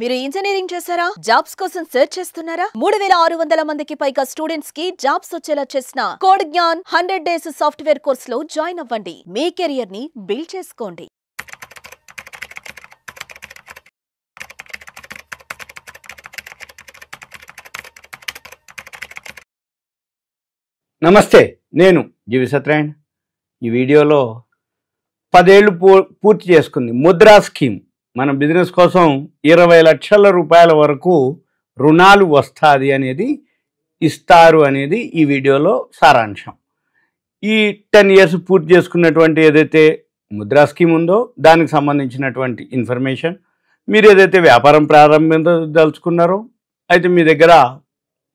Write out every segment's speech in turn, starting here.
మీరు ఇంజనీరింగ్ చేశారా? జాబ్స్ కోసం సెర్చ్ చేస్తున్నారా? 3600 మందికి పైగా స్టూడెంట్స్ కి జాబ్స్ వచ్చేలా చేసిన code Gyan 100 days software course లో జాయిన్ అవ్వండి. మీ కెరియర్ ని బిల్డ్ చేసుకోండి. నమస్తే, నేను జీవి సత్యనారాయణ. ఈ వీడియోలో 10 ఏళ్ళు పూర్తి చేసుకుంది ముద్రా స్కీమ్. మన బిజినెస్ కోసం 20 లక్షల రూపాయల వరకు రుణాలు వస్తుంది అనేది ఇస్తారు అనేది ఈ వీడియోలో సారాంశం. ఈ 10 ఇయర్స్ పూర్తి చేసుకున్నటువంటి ఏదైతే ముద్రా స్కీమ్ ఉందో దానికి సంబంధించినటువంటి ఇన్ఫర్మేషన్, మీరు ఏదైతే వ్యాపారం ప్రారంభించదలుచుకున్నారో అయితే మీ దగ్గర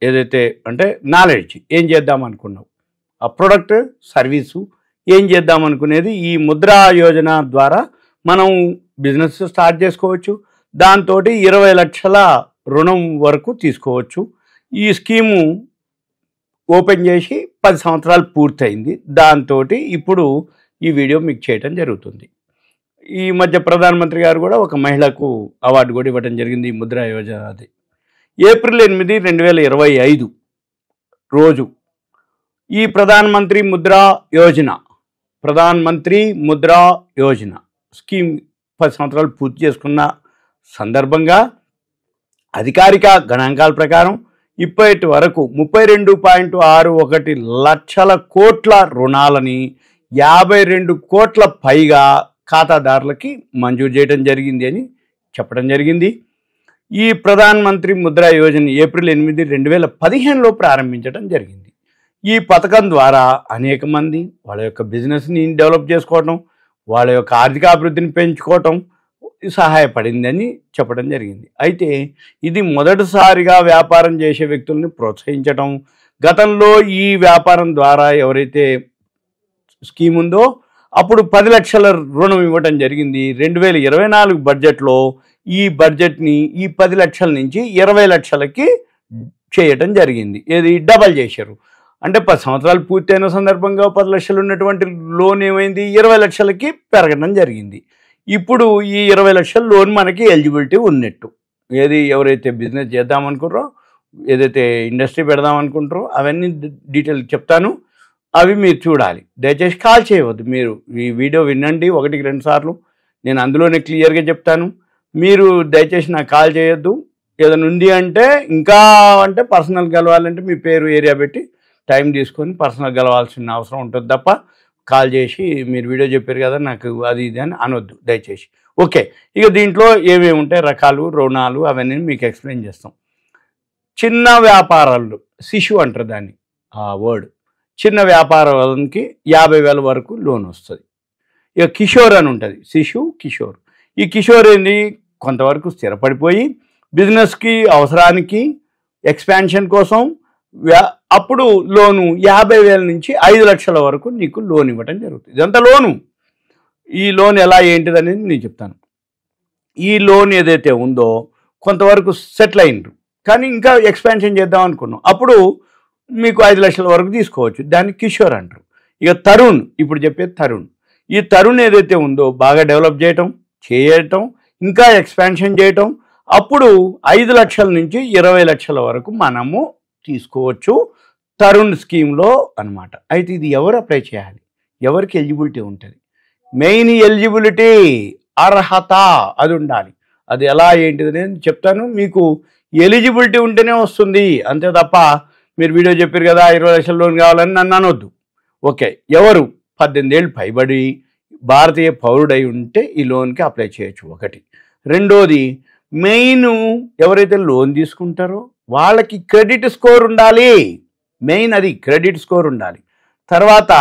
ఏదైతే అంటే నాలెడ్జ్, ఏం చేద్దాం అనుకున్నావు, ఆ ప్రోడక్ట్ సర్వీసు ఏం చేద్దాం అనుకునేది ఈ ముద్రా యోజన ద్వారా మనం బిజినెస్ స్టార్ట్ చేసుకోవచ్చు. దాంతో 20 లక్షల రుణం వరకు తీసుకోవచ్చు. ఈ స్కీము ఓపెన్ చేసి 10 సంవత్సరాలు పూర్తయింది. దాంతో ఇప్పుడు ఈ వీడియో మీకు చేయటం జరుగుతుంది. ఈ మధ్య ప్రధానమంత్రి గారు కూడా ఒక మహిళకు అవార్డు కూడా ఇవ్వడం జరిగింది ఈ ముద్రా యోజన. అది ఏప్రిల్ 8, 2025 రోజు ఈ ప్రధానమంత్రి ముద్రా యోజన స్కీమ్ 10 సంవత్సరాలు పూర్తి చేసుకున్న సందర్భంగా అధికారిక గణాంకాల ప్రకారం ఇప్పటి వరకు 32.61 లక్షల కోట్ల రుణాలని 52 కోట్ల పైగా ఖాతాదారులకి మంజూరు చేయడం జరిగింది అని చెప్పడం జరిగింది. ఈ ప్రధానమంత్రి ముద్రా యోజన ఏప్రిల్ 8, 2015లో ప్రారంభించడం జరిగింది. ఈ పథకం ద్వారా అనేక మంది వాళ్ళ యొక్క బిజినెస్ని డెవలప్ చేసుకోవటం, వాళ్ళ యొక్క ఆర్థిక అభివృద్ధిని పెంచుకోవటం సహాయపడిందని చెప్పడం జరిగింది. అయితే ఇది మొదటిసారిగా వ్యాపారం చేసే వ్యక్తుల్ని ప్రోత్సహించటం, గతంలో ఈ వ్యాపారం ద్వారా ఎవరైతే స్కీమ్ ఉందో అప్పుడు 10 లక్షల రుణం ఇవ్వటం జరిగింది. 2024 బడ్జెట్లో ఈ బడ్జెట్ని ఈ 10 లక్షల నుంచి 20 లక్షలకి చేయటం జరిగింది. ఏది డబల్ చేశారు అంటే 10 సంవత్సరాలు పూర్తయిన సందర్భంగా 10 లక్షలు ఉన్నటువంటి లోన్ ఏమైంది 20 లక్షలకి పెరగడం జరిగింది. ఇప్పుడు ఈ 20 లక్షల లోన్ మనకి ఎలిజిబిలిటీ ఉన్నట్టు. ఏది ఎవరైతే బిజినెస్ చేద్దామనుకుంటారో, ఏదైతే ఇండస్ట్రీ పెడదామనుకుంటారో అవన్నీ డీటెయిల్ చెప్తాను, అవి మీరు చూడాలి. దయచేసి కాల్ చేయవద్దు. మీరు ఈ వీడియో వినండి 1-2 సార్లు, నేను అందులోనే క్లియర్గా చెప్తాను. మీరు దయచేసి నాకు కాల్ చేయొద్దు. ఏదైనా ఉంది అంటే ఇంకా అంటే పర్సనల్ కలవాలంటే మీ పేరు ఏరియా పెట్టి టైం తీసుకొని పర్సనల్ కలవాల్సిన అవసరం ఉంటుంది తప్ప కాల్ చేసి మీరు వీడియో చెప్పారు కదా నాకు అది ఇది అని అనొద్దు దయచేసి. ఓకే, ఇక దీంట్లో ఏమేమి ఉంటాయి రకాలు రుణాలు అవన్నీ మీకు ఎక్స్ప్లెయిన్ చేస్తాం. చిన్న వ్యాపారాలు, శిశు అంటారు దాన్ని, ఆ వర్డ్, చిన్న వ్యాపారానికి 50,000 వరకు లోన్ వస్తుంది. ఇక కిషోర్ అని ఉంటుంది, శిశు కిషోర్. ఈ కిషోర్ ఏంటి, కొంతవరకు స్థిరపడిపోయి బిజినెస్కి అవసరానికి ఎక్స్పాన్షన్ కోసం అప్పుడు లోను 50,000 నుంచి 5 లక్షల వరకు నీకు లోన్ ఇవ్వటం జరుగుతుంది. ఇదంతా లోను. ఈ లోన్ ఎలా ఏంటిది అనేది నేను చెప్తాను. ఈ లోన్ ఏదైతే ఉందో కొంతవరకు సెటిల్ అయినరు కానీ ఇంకా ఎక్స్పాన్షన్ చేద్దాం అనుకున్నాం, అప్పుడు మీకు 5 లక్షల వరకు తీసుకోవచ్చు. దాన్ని కిషోర్ అంటారు. ఇక తరుణ్, ఇప్పుడు చెప్పేది తరుణ్. ఈ తరుణ్ ఏదైతే ఉందో బాగా డెవలప్ చేయటం ఇంకా ఎక్స్పాన్షన్ చేయటం, అప్పుడు 5 లక్షల నుంచి 20 లక్షల వరకు మనము తీసుకోవచ్చు తరుణ్ స్కీమ్లో అనమాట. అయితే ఇది ఎవరు అప్లై చేయాలి, ఎవరికి ఎలిజిబిలిటీ ఉంటుంది, మెయిన్ ఎలిజిబిలిటీ అర్హత అది ఉండాలి. అది ఎలా ఏంటిది నేను చెప్తాను. మీకు ఎలిజిబిలిటీ ఉంటేనే వస్తుంది, అంతే తప్ప మీరు వీడియో చెప్పారు కదా 20 లక్షల లోన్ కావాలని నన్ను అనొద్దు. ఓకే, ఎవరు 18 ఏళ్ళు పైబడి భారతీయ పౌరుడై ఉంటే ఈ లోన్కి అప్లై చేయొచ్చు. ఒకటి. రెండోది, మెయిన్ ఎవరైతే లోన్ తీసుకుంటారో వాళ్ళకి క్రెడిట్ స్కోర్ ఉండాలి. మెయిన్ అది క్రెడిట్ స్కోర్ ఉండాలి. తర్వాత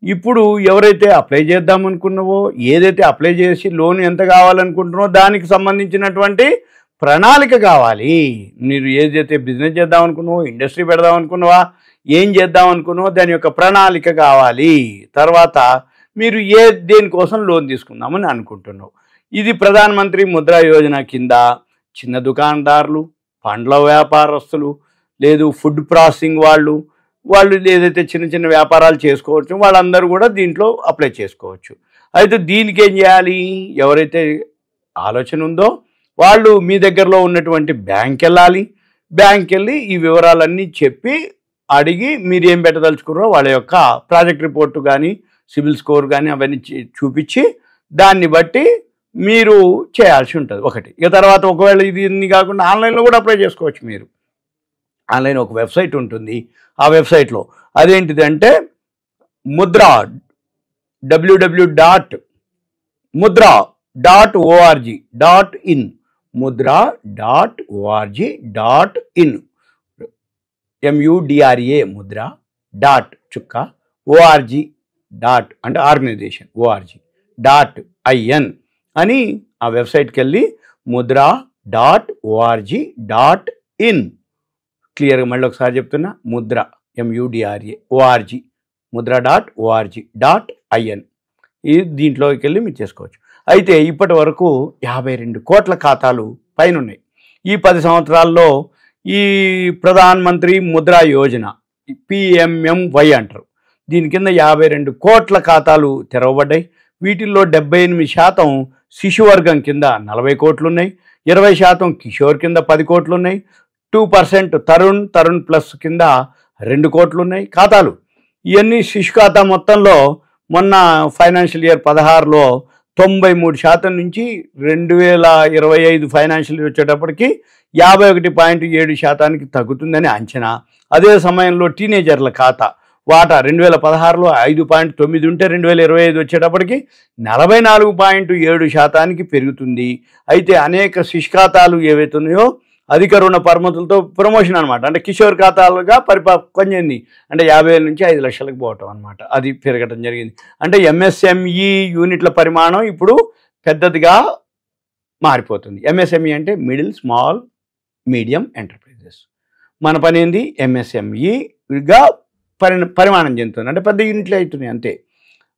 ఇప్పుడు ఎవరైతే అప్లై చేద్దామనుకున్నావో, ఏదైతే అప్లై చేసి లోన్ ఎంత కావాలనుకుంటున్నావో దానికి సంబంధించినటువంటి ప్రణాళిక కావాలి. మీరు ఏదైతే బిజినెస్ చేద్దామనుకున్నావో, ఇండస్ట్రీ పెడదామనుకున్నావా, ఏం చేద్దామనుకున్నావో దాని యొక్క ప్రణాళిక కావాలి. తర్వాత మీరు దేనికోసం లోన్ తీసుకుందామని అనుకుంటున్నావు. ఇది ప్రధానమంత్రి ముద్రా యోజన కింద చిన్న దుకాణదారులు, పండ్ల వ్యాపారస్తులు, లేదు ఫుడ్ ప్రాసెసింగ్ వాళ్ళు ఏదైతే చిన్న చిన్న వ్యాపారాలు చేసుకోవచ్చు వాళ్ళందరూ కూడా దీంట్లో అప్లై చేసుకోవచ్చు. అయితే దీనికి ఏం చేయాలి, ఎవరైతే ఆలోచన ఉందో వాళ్ళు మీ దగ్గరలో ఉన్నటువంటి బ్యాంక్ వెళ్ళాలి. బ్యాంక్ వెళ్ళి ఈ వివరాలన్నీ చెప్పి అడిగి మీరు ఏం పెట్టదలుచుకున్నారో వాళ్ళ యొక్క ప్రాజెక్ట్ రిపోర్టు కానీ సిబిల్ స్కోర్ కానీ అవన్నీ చూపించి దాన్ని బట్టి మీరు చేయాల్సి ఉంటుంది ఒకటి. ఇక తర్వాత ఒకవేళ ఇది కాకుండా ఆన్లైన్లో కూడా అప్లై చేసుకోవచ్చు. మీరు ఆన్లైన్ ఒక వెబ్సైట్ ఉంటుంది. ఆ వెబ్సైట్లో అదేంటిదంటే Mudra www.mudra.org.in mudra.org.in MUDRA Mudra dot చుక్క ORG డాట్ అంటే ఆర్గనైజేషన్ ORG.in అని ఆ వెబ్సైట్కి వెళ్ళి mudra.org.in క్లియర్గా మళ్ళీ ఒకసారి చెప్తున్నా, ముద్ర MUDRA ORG mudra.org.in ఇది దీంట్లోకి వెళ్ళి మీరు చేసుకోవచ్చు. అయితే ఇప్పటి వరకు 52 కోట్ల ఖాతాలు పైన ఉన్నాయి. ఈ 10 సంవత్సరాల్లో ఈ ప్రధాన్ మంత్రి ముద్రా యోజన PMMY అంటారు. దీని కింద 52 కోట్ల ఖాతాలు తెరవబడ్డాయి. వీటిల్లో 78% శిశువర్గం కింద 40 కోట్లు ఉన్నాయి. 20% కిషోర్ కింద 10 కోట్లు ఉన్నాయి. 2% తరుణ్ ప్లస్ కింద 2 కోట్లు ఉన్నాయి ఖాతాలు. ఇవన్నీ శిశు ఖాతా మొత్తంలో మొన్న ఫైనాన్షియల్ ఇయర్ 16లో 93% నుంచి 2025 ఫైనాన్షియల్ ఇయర్ వచ్చేటప్పటికి 51.7% తగ్గుతుందని అంచనా. అదే సమయంలో టీనేజర్ల ఖాతా వాటా 2016లో 5.9 ఉంటే 2025 వచ్చేటప్పటికి 44.7% పెరుగుతుంది. అయితే అనేక శిశు ఖాతాలు ఏవైతే ఉన్నాయో అధిక రుణ పరిమితులతో ప్రమోషన్ అనమాట. అంటే కిషోర్ ఖాతాలుగా పరిపక్వం చెంది అంటే 50,000 నుంచి 5 లక్షలకు పోవటం అనమాట. అది పెరగటం జరిగింది. అంటే MSME యూనిట్ల పరిమాణం ఇప్పుడు పెద్దదిగా మారిపోతుంది. MSME అంటే మిడిల్ స్మాల్ మీడియం ఎంటర్ప్రైజెస్. మన పని ఏంది MSMEగా పరిమాణం చెందుతుంది. అంటే పెద్ద యూనిట్లు అవుతున్నాయి అంతే.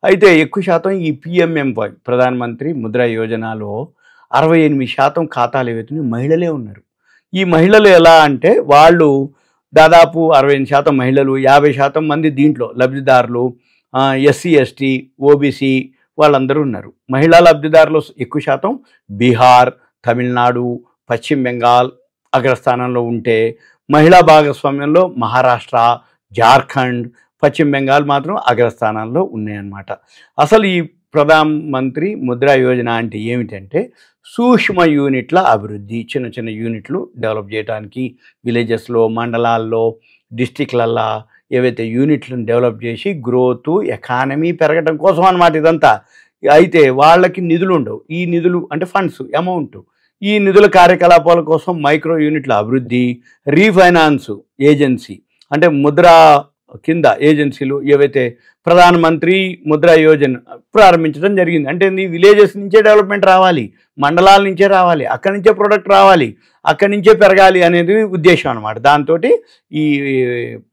అయితే ఎక్కువ శాతం ఈ PMMY ప్రధానమంత్రి ముద్రా యోజనలో 68% ఖాతాలు ఏవైతున్నాయి మహిళలే ఉన్నారు. ఈ మహిళలు ఎలా అంటే వాళ్ళు దాదాపు 65% మహిళలు, 50% మంది దీంట్లో లబ్ధిదారులు SC ST OBC వాళ్ళందరూ ఉన్నారు. మహిళా లబ్ధిదారులు ఎక్కువ శాతం బీహార్, తమిళనాడు, పశ్చిమ బెంగాల్ అగ్రస్థానంలో ఉంటే మహిళా భాగస్వామ్యంలో మహారాష్ట్ర, జార్ఖండ్, పశ్చిమ బెంగాల్ మాత్రం అగ్రస్థానాల్లో ఉన్నాయన్నమాట. అసలు ఈ ప్రధాన్ మంత్రి ముద్రా యోజన అంటే ఏమిటంటే సూక్ష్మ యూనిట్ల అభివృద్ధి. చిన్న చిన్న యూనిట్లు డెవలప్ చేయడానికి విలేజెస్లో, మండలాల్లో, డిస్టిక్లల్లో ఏవైతే యూనిట్లను డెవలప్ చేసి గ్రోత్ ఎకానమీ పెరగడం కోసం అన్నమాట ఇదంతా. అయితే వాళ్ళకి నిధులు ఉండవు. ఈ నిధులు అంటే ఫండ్స్ అమౌంట్. ఈ నిధుల కార్యకలాపాల కోసం మైక్రో యూనిట్ల అభివృద్ధి, రీఫైనాన్స్ ఏజెన్సీ అంటే ముద్రా కింద ఏజెన్సీలు ఏవైతే ప్రధానమంత్రి ముద్రా యోజన ప్రారంభించడం జరిగింది. అంటే విలేజెస్ నుంచే డెవలప్మెంట్ రావాలి, మండలాల నుంచే రావాలి, అక్కడి నుంచే ప్రొడక్ట్ రావాలి, అక్కడి నుంచే పెరగాలి అనేది ఉద్దేశం అనమాట. దాంతో ఈ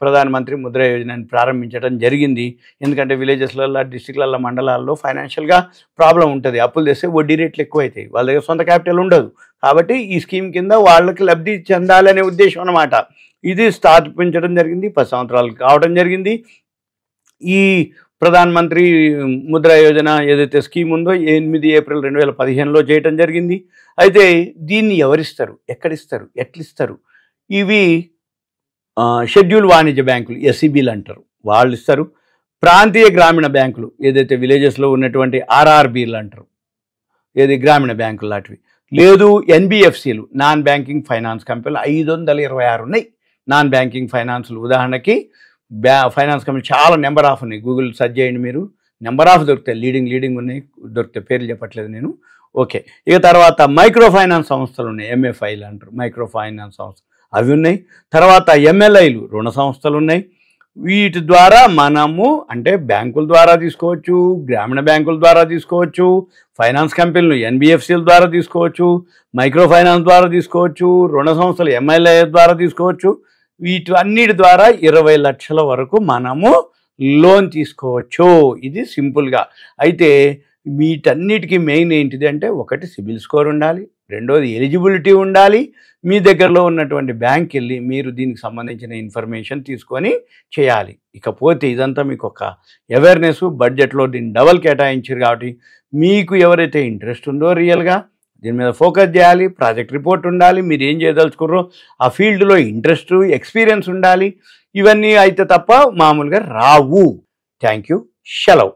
ప్రధానమంత్రి ముద్రా యోజనని ప్రారంభించడం జరిగింది. ఎందుకంటే విలేజెస్లలో, డిస్టిక్లలో, మండలాల్లో ఫైనాన్షియల్గా ప్రాబ్లం ఉంటుంది. అప్పులు తెస్తే వడ్డీ రేట్లు ఎక్కువ అవుతాయి, వాళ్ళ దగ్గర సొంత క్యాపిటల్ ఉండదు. కాబట్టి ఈ స్కీమ్ కింద వాళ్ళకి లబ్ధి చెందాలనే ఉద్దేశం అనమాట. ఇది స్థాపించడం జరిగింది. 10 సంవత్సరాలు కావడం జరిగింది. ఈ ప్రధాన్ మంత్రి ముద్రా యోజన ఏదైతే స్కీమ్ ఉందో 8 ఏప్రిల్ 2015లో చేయటం జరిగింది. అయితే దీన్ని ఎవరిస్తారు, ఎక్కడిస్తారు, ఎట్లిస్తారు? ఇవి షెడ్యూల్ వాణిజ్య బ్యాంకులు SEBలు అంటారు, వాళ్ళు ఇస్తారు. ప్రాంతీయ గ్రామీణ బ్యాంకులు ఏదైతే విలేజెస్లో ఉన్నటువంటి RRBలు అంటారు, ఏది గ్రామీణ బ్యాంకులు లాంటివి. లేదు NBFCలు, నాన్ బ్యాంకింగ్ ఫైనాన్స్ కంపెనీలు 526 ఉన్నాయి. నాన్ బ్యాంకింగ్ ఫైనాన్స్లు ఉదాహరణకి ఫైనాన్స్ కంపెనీ చాలా నెంబర్ ఆఫ్ ఉన్నాయి. గూగుల్ సెర్చ్ చేయండి, మీరు నెంబర్ ఆఫ్ దొరుకుతాయి. లీడింగ్ ఉన్నాయి, దొరికితే పేర్లు చెప్పట్లేదు నేను. ఓకే, ఇక తర్వాత మైక్రో ఫైనాన్స్ సంస్థలు ఉన్నాయి, MFIలు అంటారు, మైక్రో ఫైనాన్స్ సంస్థలు, అవి ఉన్నాయి. తర్వాత MLIలు, రుణ సంస్థలు ఉన్నాయి. వీటి ద్వారా మనము అంటే బ్యాంకుల ద్వారా తీసుకోవచ్చు, గ్రామీణ బ్యాంకుల ద్వారా తీసుకోవచ్చు, ఫైనాన్స్ కంపెనీలు NBFCల ద్వారా తీసుకోవచ్చు, మైక్రో ఫైనాన్స్ ద్వారా తీసుకోవచ్చు, రుణ సంస్థలు MLI ద్వారా తీసుకోవచ్చు. వీటి అన్నిటి ద్వారా 20 లక్షల వరకు మనము లోన్ తీసుకోవచ్చు. ఇది సింపుల్గా. అయితే వీటన్నిటికీ మెయిన్ ఏంటిది అంటే ఒకటి సిబిల్ స్కోర్ ఉండాలి, రెండోది ఎలిజిబిలిటీ ఉండాలి. మీ దగ్గరలో ఉన్నటువంటి బ్యాంక్ వెళ్ళి మీరు దీనికి సంబంధించిన ఇన్ఫర్మేషన్ తీసుకొని చేయాలి. ఇకపోతే ఇదంతా మీకు ఒక అవేర్నెస్, బడ్జెట్లో దీన్ని డబల్ కేటాయించారు కాబట్టి మీకు ఎవరైతే ఇంట్రెస్ట్ ఉందో రియల్గా దీని మీద ఫోకస్ చేయాలి, ప్రాజెక్ట్ రిపోర్ట్ ఉండాలి, మీరు ఏం చేయదలుచుకున్నారో ఆ ఫీల్డ్లో ఇంట్రెస్ట్, ఎక్స్పీరియన్స్ ఉండాలి. ఇవన్నీ అయితే తప్ప మామూలుగా రావు. Thank you. సెలవు.